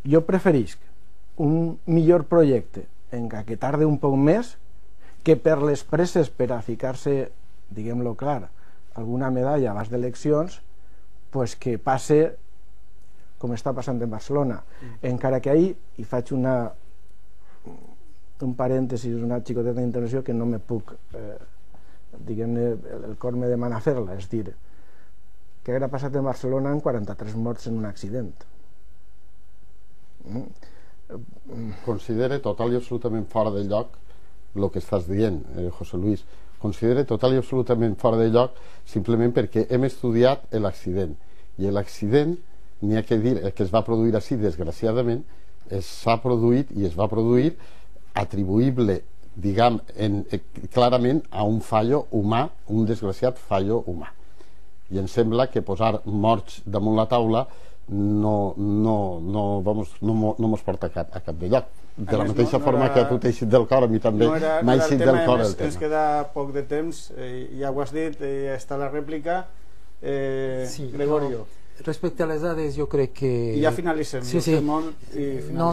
jo preferisc un millor projecte en què tarde un poc més que per les presses per a ficar-se, diguem-lo clar, alguna medalla abans d'eleccions, pues que passe com està passant en Barcelona. Encara que ahir, i faig un parèntesis, una xicoteta d'intervenció que no me puc, diguem-ne, el cor me demana fer-la, és dir, què haurà passat en Barcelona amb 43 morts en un accident? Considere total i absolutament fora de lloc el que estàs dient, José Luis. Considere total i absolutament fora de lloc simplement perquè hem estudiat l'accident, i l'accident, n'hi ha que dir que es va produir així, desgraciadament, s'ha produït i es va produir atribuïble, diguem, clarament a un fallo humà, un desgraciat fallo humà. I em sembla que posar morts damunt la taula no mos porta a cap de lloc. De la mateixa forma que a tu t'ha eixit del cor, a mi també m'ha eixit del cor el tema. Ens queda poc de temps, ja ho has dit, està la rèplica. Gregorio. Respecte a les dades, jo crec que... I ja finalitzem. Sí. No,